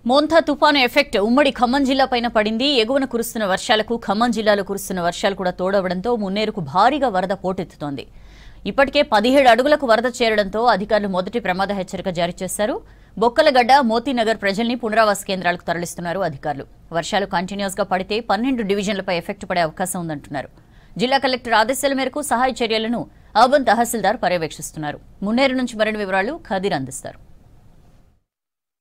మోంతా తుఫాను ఎఫెక్ట్ ఉమ్మడి ఖమ్మం జిల్లాపైన పడింది. ఎగువన కురుస్తున్న వర్షాలకు ఖమ్మం జిల్లాలో కురుస్తున్న వర్షాలు కూడా తోడవడంతో మున్నేరుకు భారీగా వరద పోటెత్తుతోంది. ఇప్పటికే 17 అడుగులకు వరద చేరడంతో అధికారులు మొదటి ప్రమాద హెచ్చరిక జారీ చేశారు. బొక్కలగడ్డ, మోతీనగర్ ప్రజల్ని పునరావాస కేంద్రాలకు తరలిస్తున్నారు అధికారులు. వర్షాలు కంటిన్యూస్ గా పడితే 12 డివిజన్లపై ఎఫెక్ట్ పడే అవకాశం ఉందంటున్నారు. జిల్లా కలెక్టర్ ఆదేశాల మేరకు సహాయ చర్యలను అర్బన్ తహసీల్దార్ పర్యవేక్షిస్తున్నారు. మున్నేరు నుంచి మరిన్ని వివరాలు ఖదీర్ అందిస్తారు.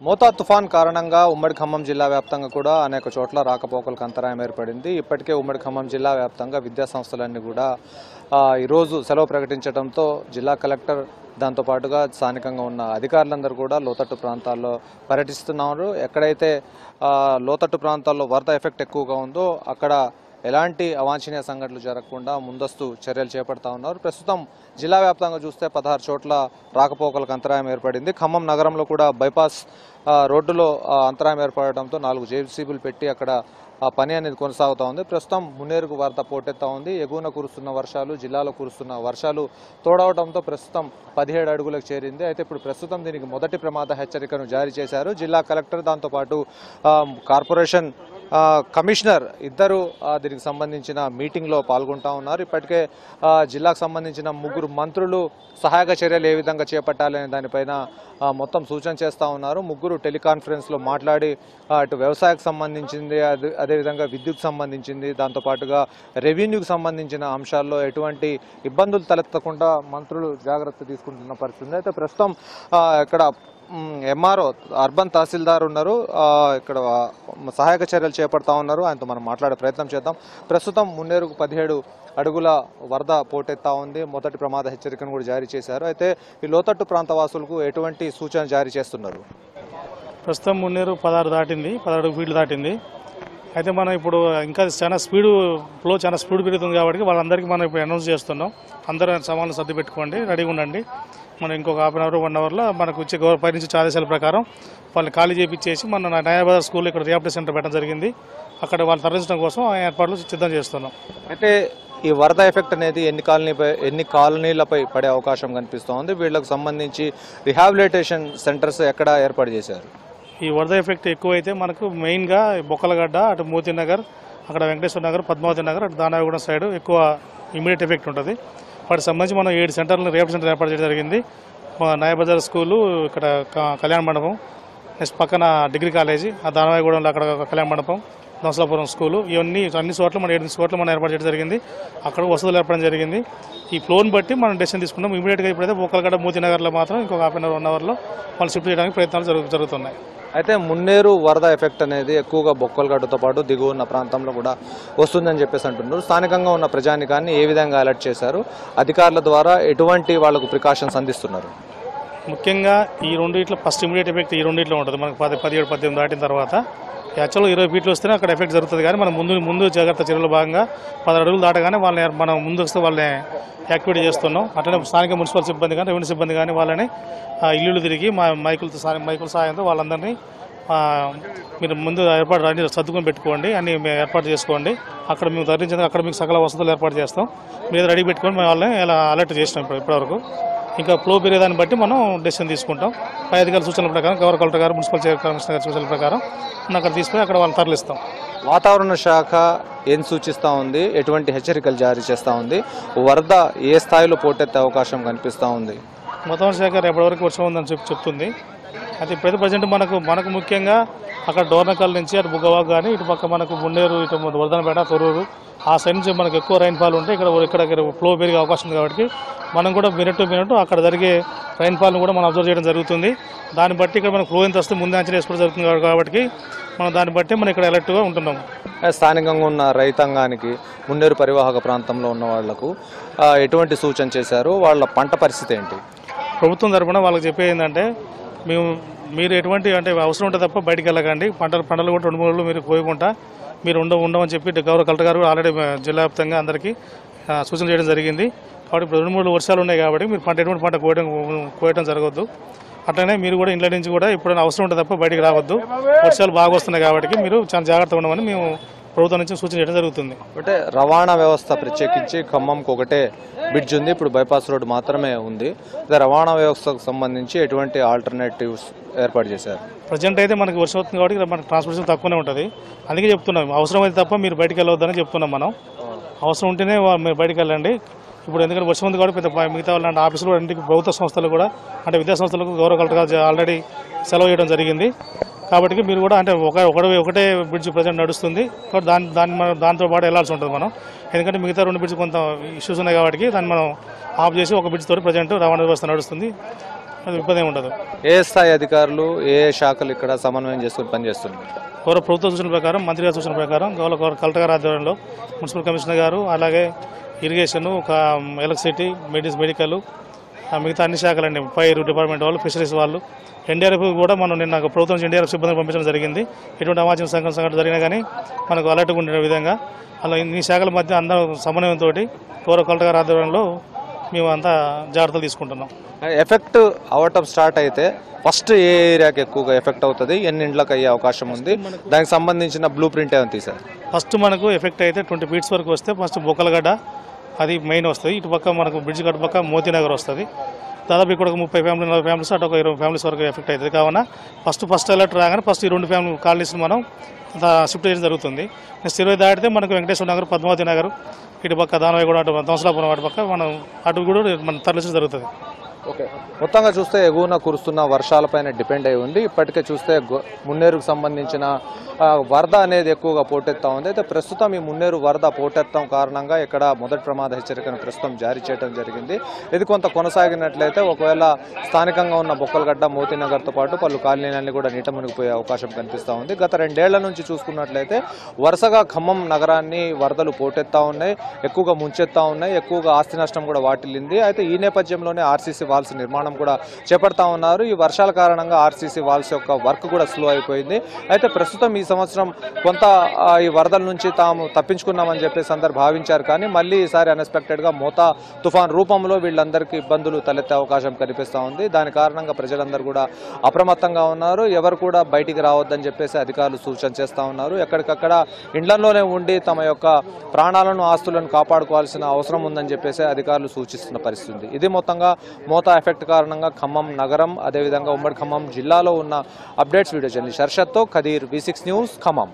మోతా తుఫాన్ కారణంగా ఉమ్మడి ఖమ్మం జిల్లా వ్యాప్తంగా కూడా అనేక చోట్ల రాకపోకలకు అంతరాయం ఏర్పడింది. ఇప్పటికే ఉమ్మడి ఖమ్మం జిల్లా వ్యాప్తంగా విద్యా సంస్థలన్నీ కూడా ఈరోజు సెలవు ప్రకటించడంతో జిల్లా కలెక్టర్ దాంతోపాటుగా స్థానికంగా ఉన్న అధికారులందరూ కూడా లోతట్టు ప్రాంతాల్లో పర్యటిస్తున్నారు. ఎక్కడైతే లోతట్టు ప్రాంతాల్లో వరద ఎఫెక్ట్ ఎక్కువగా ఉందో అక్కడ ఎలాంటి అవాంఛనీయ సంఘటనలు జరగకుండా ముందస్తు చర్యలు చేపడతా ఉన్నారు. ప్రస్తుతం జిల్లా వ్యాప్తంగా చూస్తే 16 చోట్ల రాకపోకలకు అంతరాయం ఏర్పడింది. ఖమ్మం నగరంలో కూడా బైపాస్ రోడ్డులో అంతరాయం ఏర్పడడంతో 4 జేసీబీలు పెట్టి అక్కడ పని అనేది కొనసాగుతూ ఉంది. ప్రస్తుతం మున్నేరుకు వరద పోటెత్తా ఉంది. ఎగువన కురుస్తున్న వర్షాలు, జిల్లాలో కురుస్తున్న వర్షాలు తోడవడంతో ప్రస్తుతం 17 అడుగులకు చేరింది. అయితే ఇప్పుడు ప్రస్తుతం దీనికి మొదటి ప్రమాద హెచ్చరికను జారీ చేశారు జిల్లా కలెక్టర్. దాంతోపాటు కార్పొరేషన్ కమిషనర్ ఇద్దరు దీనికి సంబంధించిన మీటింగ్లో పాల్గొంటా ఉన్నారు. ఇప్పటికే జిల్లాకు సంబంధించిన 3 మంత్రులు సహాయక చర్యలు ఏ విధంగా చేపట్టాలనే దానిపైన మొత్తం సూచన చేస్తూ ఉన్నారు. 3 టెలికాన్ఫరెన్స్లో మాట్లాడి అటు వ్యవసాయకు సంబంధించింది, అదేవిధంగా విద్యుత్ సంబంధించింది, దాంతోపాటుగా రెవెన్యూకి సంబంధించిన అంశాల్లో ఎటువంటి ఇబ్బందులు తలెత్తకుండా మంత్రులు జాగ్రత్త తీసుకుంటున్న పరిస్థితి. అయితే ప్రస్తుతం ఇక్కడ ఎంఆర్ఓ అర్బన్ తహసీల్దార్ ఉన్నారు, ఇక్కడ సహాయక చర్యలు చేపడతా ఉన్నారు. ఆయనతో మనం మాట్లాడే ప్రయత్నం చేద్దాం. ప్రస్తుతం మున్నేరుకు 17 అడుగుల వరద పోటెత్తా ఉంది. మొదటి ప్రమాద హెచ్చరికను కూడా జారీ చేశారు. అయితే ఈ లోతట్టు ప్రాంత వాసులకు ఎటువంటి సూచన జారీ చేస్తున్నారు? ప్రస్తుతం మున్నేరు 16 ఫీట్లు దాటింది. అయితే మనం ఇప్పుడు ఇంకా చాలా స్పీడ్ పెరుగుతుంది కాబట్టి వాళ్ళందరికీ మనం ఇప్పుడు అనౌన్స్ చేస్తున్నాం. అందరూ సమాధానం సర్ది పెట్టుకోండి, రెడీగా ఉండండి. మనం ఇంకొక హాఫ్ అన్ అవర్ 1 అవర్లో మనకు వచ్చే పై నుంచి ఆదేశాల ప్రకారం వాళ్ళని ఖాళీ చేయించేసి మన నయాబాద్ స్కూల్లో ఇక్కడ రిహాబిలిటేషన్ సెంటర్ పెట్టడం జరిగింది. అక్కడ వాళ్ళు తరలించడం కోసం ఏర్పాట్లు సిద్ధం చేస్తున్నాం. అయితే ఈ వరద ఎఫెక్ట్ అనేది ఎన్ని కాలనీలపై పడే అవకాశం కనిపిస్తోంది? వీళ్ళకు సంబంధించి రిహాబిలిటేషన్ సెంటర్స్ ఎక్కడ ఏర్పాటు చేశారు? ఈ వరద ఎఫెక్ట్ ఎక్కువైతే మనకు మెయిన్గా బొక్కలగడ్డ, అటు మోతీనగర్, అక్కడ వెంకటేశ్వర నగర్, పద్మావతి నగర్, అటు దానాయగూడెం సైడ్ ఎక్కువ ఇమీడియట్ ఎఫెక్ట్ ఉంటుంది. వాటికి సంబంధించి మనం 7 సెంటర్లను రిహాబిలిటేషన్ సెంటర్ ఏర్పాటు చేయడం జరిగింది. నయాబజార్ స్కూలు, ఇక్కడ కళ్యాణ మండపం, నెక్స్ట్ పక్కన డిగ్రీ కాలేజీ, ఆ దానాయగూడెంలో అక్కడ కళ్యాణ మండపం, నవసలాపురం స్కూలు, అన్ని చోట్ల మనం 7 చోట్ల మనం ఏర్పాటు చేయడం జరిగింది. అక్కడ వసతులు ఏర్పడడం జరిగింది. ఈ ఫ్లోని బట్టి మనం డెసిషన్ తీసుకున్నాం. ఇమీడియట్గా ఇప్పుడైతే బొక్కలగడ్డ, మోతీనగర్లో మాత్రం ఇంకొక హాఫ్ అన్ అవర్ 1 అవర్లో వాళ్ళు షిఫ్ట్ చేయడానికి ప్రయత్నాలు జరుగుతున్నాయి. అయితే మున్నేరు వరద ఎఫెక్ట్ అనేది ఎక్కువగా బొక్కలగడ్డతో పాటు దిగువ ఉన్న ప్రాంతంలో కూడా వస్తుందని చెప్పేసి అంటున్నారు. స్థానికంగా ఉన్న ప్రజానికాన్ని ఏ విధంగా అలర్ట్ చేశారు? అధికారుల ద్వారా ఎటువంటి వాళ్ళకు ప్రికాషన్స్ అందిస్తున్నారు? ముఖ్యంగా ఈ రెండిట్లో ఫస్ట్ ఇమీడియట్ ఎఫెక్ట్ ఈ రెండిట్లో ఉంటుంది. మనకు 17, 18 దాటిన తర్వాత యాక్చువల్గా 20 ఫీట్లు వస్తేనే అక్కడ ఎఫెక్ట్ జరుగుతుంది. కానీ మనం ముందు జాగ్రత్త చర్యల భాగంగా 10 అడుగులు దాటగానే వాళ్ళని మనం ముందు వస్తే వాళ్ళని యాక్టివేట్ చేస్తున్నాం. అట్లనే స్థానిక మున్సిపల్ సిబ్బంది కానీ, రెవెన్యూ సిబ్బంది కానీ వాళ్ళని ఇల్లు తిరిగి మైకుల సహాయంతో వాళ్ళందరినీ మీరు ముందు అన్ని సర్దుకొని పెట్టుకోండి, అన్ని ఏర్పాటు చేసుకోండి. అక్కడ మేము ధరించేందుకు అక్కడ మీకు సకల వసతులు ఏర్పాటు చేస్తాం. మీరు రెడీ పెట్టుకొని మేము వాళ్ళని ఇలా అలర్ట్ చేసినాం ఇప్పటివరకు. ఇంకా ఫ్లో పెరిగేదాన్ని బట్టి మనం డెసిషన్ తీసుకుంటాం. పై అధికారుల సూచనల ప్రకారం, గవర్నర్ కలెక్టర్ గారు, మున్సిపల్ కమిషనర్ గారి సూచనల ప్రకారం అక్కడ తీసుకుని అక్కడ వాళ్ళని తరలిస్తాం. వాతావరణ శాఖ ఏం సూచిస్తూ ఉంది? ఎటువంటి హెచ్చరికలు జారీ చేస్తూ ఉంది? వరద ఏ స్థాయిలో పోటెత్తే అవకాశం కనిపిస్తూ ఉంది? వాతావరణ శాఖ రేపటి వరకు వర్షం ఉందని చెప్తుంది. అయితే ఇప్పుడైతే ప్రజెంట్ మనకు ముఖ్యంగా అక్కడ డోర్నకల్ నుంచి అటు బుగ్గవాగు కానీ, ఇటు పక్క మనకు మున్నేరు, ఇటు వర్ధనపేట, తొర్రూరు ఆ సైడ్ నుంచి మనకు ఎక్కువ రైన్ఫాల్ ఉంటే ఇక్కడ ఫ్లో పెరిగే అవకాశం ఉంది. కాబట్టి మనం కూడా మినిట్ అక్కడ జరిగే రైన్ఫాల్ని కూడా మనం అబ్జర్వ్ చేయడం జరుగుతుంది. దాన్ని బట్టి ఇక్కడ మనకు ఫ్లో ఎంత వస్తే ముందే అంచనా వేసుకోవడం జరుగుతుంది. కాబట్టి మనం దాన్ని బట్టి మనం ఇక్కడ అలర్ట్గా ఉంటున్నాము. స్థానికంగా ఉన్న రైతాంగానికి, మున్నేరు పరివాహక ప్రాంతంలో ఉన్న వాళ్లకు ఎటువంటి సూచన చేశారు? వాళ్ళ పంట పరిస్థితి ఏంటి? ప్రభుత్వం తరఫున వాళ్ళకి చెప్పేది ఏంటంటే, మీరు ఎటువంటి అవసరం ఉంటే తప్ప బయటికి వెళ్ళకండి. పంటలు కూడా 2-3 రోజులు మీరు కోయకుండా మీరు ఉండమని చెప్పి గౌరవ కలెక్టర్ గారు ఆల్రెడీ జిల్లా వ్యాప్తంగా అందరికీ సూచన చేయడం జరిగింది. కాబట్టి ఇప్పుడు 2-3 వర్షాలు ఉన్నాయి కాబట్టి మీరు ఎటువంటి పంట కోయడం జరగవద్దు. అట్లనే మీరు కూడా ఇంట్లో నుంచి కూడా ఎప్పుడైనా అవసరం ఉంటే తప్ప బయటికి రావద్దు. వర్షాలు బాగా వస్తున్నాయి కాబట్టి మీరు చాలా జాగ్రత్తగా ఉండమని మేము ప్రభుత్వం నుంచి సూచన చేయడం జరుగుతుంది. అంటే రవాణా వ్యవస్థ ప్రత్యేకించి ఖమ్మంకు ఒకటే బ్రిడ్జ్ ఉంది, ఇప్పుడు బైపాస్ రోడ్ మాత్రమే ఉంది. రవాణా వ్యవస్థకు సంబంధించి ఎటువంటి ఆల్టర్నేటివ్స్ ఏర్పాటు చేశారు? ప్రజెంట్ అయితే మనకి వర్షం అవుతుంది కాబట్టి మనకి ట్రాన్స్పోర్టేషన్ తక్కువనే ఉంటుంది. అందుకే చెప్తున్నాం, అవసరమైతే తప్ప మీరు బయటికి వెళ్ళవద్దని చెప్తున్నాం. మనం అవసరం ఉంటేనే మీరు బయటికి వెళ్ళండి. ఇప్పుడు ఎందుకంటే వర్షం ఉంది కాబట్టి పెద్ద మిగతా వాళ్ళంటే ఆఫీసులు కూడా ఇంటికి ప్రభుత్వ సంస్థలు కూడా అంటే విద్యా సంస్థలకు గౌరవ కలెక్టర్ ఆల్రెడీ సెలవు చేయడం జరిగింది. కాబట్టి మీరు కూడా అంటే ఒకటే బ్రిడ్జ్ ప్రజెంట్ నడుస్తుంది కాబట్టి దాంతో పాటు వెళ్ళాల్సి ఉంటుంది మనం. ఎందుకంటే మిగతా 2 బ్రిడ్జ్ కొంత ఇష్యూస్ ఉన్నాయి కాబట్టి దాన్ని మనం ఆఫ్ చేసి ఒక బ్రిడ్జ్ తోటి ప్రజెంట్ రవాణా వ్యవస్థ నడుస్తుంది. అది ఇబ్బంది ఏమి ఉండదు. ఏ స్థాయి అధికారులు ఏ శాఖలు ఇక్కడ సమన్వయం చేసుకుని పనిచేస్తున్నారు? గౌరవ ప్రభుత్వ సూచనల ప్రకారం, మంత్రి గారి సూచన ప్రకారం గౌరవ కలెక్టర్ గారి ఆధ్వర్యంలో మున్సిపల్ కమిషనర్ గారు, అలాగే ఇరిగేషన్, ఎలక్ట్రిసిటీ, మెడికల్, మిగతా అన్ని శాఖలండి, ఫైర్ డిపార్ట్మెంట్ వాళ్ళు, ఫిషరీస్ వాళ్ళు, ఎన్డీఆర్ఎఫ్ కూడా మనం నిన్న ప్రభుత్వం నుంచి ఎన్డీఆర్ఎఫ్ సిబ్బంది పంపించడం జరిగింది. ఎటువంటి అవాంఛనీయ సంఘటన జరిగినా కానీ మనకు అలర్ట్గా ఉండే విధంగా అలా ఈ శాఖల మధ్య అందరూ సమన్వయంతో గౌరవ కలెక్టర్ గారి ఆధ్వర్యంలో మేము అంతా జాగ్రత్తలు తీసుకుంటున్నాం. ఎఫెక్ట్ అవటం స్టార్ట్ అయితే ఫస్ట్ ఏ ఏరియాకి ఎక్కువగా ఎఫెక్ట్ అవుతుంది, ఎన్ని ఇండ్లకు అయ్యే అవకాశం ఉంది, దానికి సంబంధించిన బ్లూ ప్రింట్ ఏమైనా తీసారు? ఫస్ట్ మనకు ఎఫెక్ట్ అయితే 20 feet వరకు వస్తే ఫస్ట్ బొక్కలగడ్డ అది మెయిన్ వస్తుంది. ఇటు పక్క మనకు బ్రిడ్జ్ కట్టు పక్క మోతీనగర్ వస్తుంది. దాదాపు ఇక్కడ ఒక 30 ఫ్యామిలీ 40 ఫ్యామిలీస్, అటు ఒక 20 ఫ్యామిలీస్ వరకు ఎఫెక్ట్ అవుతుంది. కావున ఫస్ట్ అలర్ట్ రాగానే ఫస్ట్ ఈ 2 ఫ్యామిలీ కాలనీస్ మనం షిఫ్ట్ చేయడం జరుగుతుంది. నెక్స్ట్ 20 దాటితే మనకు వెంకటేశ్వర నగర్, పద్మావతి నగర్, ఇటు పక్క దానవాయి కూడా, అటు దోసలాపురం వాటి పక్క మనం అటు కూడా మనం తరలించడం జరుగుతుంది. ఓకే, మొత్తంగా చూస్తే ఎగువన కురుస్తున్న వర్షాలపైన డిపెండ్ అయి ఉంది. ఇప్పటికే చూస్తే మున్నేరుకు సంబంధించిన వరద అనేది ఎక్కువగా పోటెత్తా ఉంది. అయితే ప్రస్తుతం ఈ మున్నేరు వరద పోటెత్తడం కారణంగా ఇక్కడ మొదటి ప్రమాద హెచ్చరికను ప్రస్తుతం జారీ చేయడం జరిగింది. ఇది కొంత కొనసాగినట్లయితే ఒకవేళ స్థానికంగా ఉన్న బొక్కలగడ్డ, మోతీనగర్తో పాటు పలు కాలనీలన్నీ కూడా నీట మునిగిపోయే అవకాశం కనిపిస్తూ ఉంది. గత 2 ఏళ్ల నుంచి చూసుకున్నట్లయితే వరుసగా ఖమ్మం నగరాన్ని వరదలు పోటెత్తా ఉన్నాయి, ఎక్కువగా ముంచెత్తా ఉన్నాయి, ఎక్కువగా ఆస్తి నష్టం కూడా వాటిల్లింది. అయితే ఈ నేపథ్యంలోనే ఆర్సీసీ వాల్స్ నిర్మాణం కూడా చేపడతా ఉన్నారు. ఈ వర్షాల కారణంగా ఆర్సీసీ వాల్స్ యొక్క వర్క్ కూడా స్లో అయిపోయింది. అయితే ప్రస్తుతం ఈ సంవత్సరం కొంత ఈ వరదల నుంచి తాము తప్పించుకున్నామని చెప్పేసి అందరు భావించారు. కానీ మళ్ళీ ఈసారి అన్ఎక్స్పెక్టెడ్గా మోతా తుఫాన్ రూపంలో వీళ్ళందరికీ ఇబ్బందులు తలెత్తే అవకాశం కనిపిస్తూ ఉంది. దాని కారణంగా ప్రజలందరూ కూడా అప్రమత్తంగా ఉన్నారు. ఎవరు కూడా బయటికి రావద్దని చెప్పేసి అధికారులు సూచన చేస్తూ ఉన్నారు. ఎక్కడికక్కడ ఇండ్లలోనే ఉండి తమ యొక్క ప్రాణాలను, ఆస్తులను కాపాడుకోవాల్సిన అవసరం ఉందని చెప్పేసి అధికారులు సూచిస్తున్న పరిస్థితి. ఇది మొత్తంగా మోతా ఎఫెక్ట్ కారణంగా ఖమ్మం నగరం, అదేవిధంగా ఉమ్మడి ఖమ్మం జిల్లాలో ఉన్న అప్డేట్స్. వీడియో జర్నలిస్ట్ హర్షత్తో ఖదీర్, V6 న్యూస్, ఖమ్మం.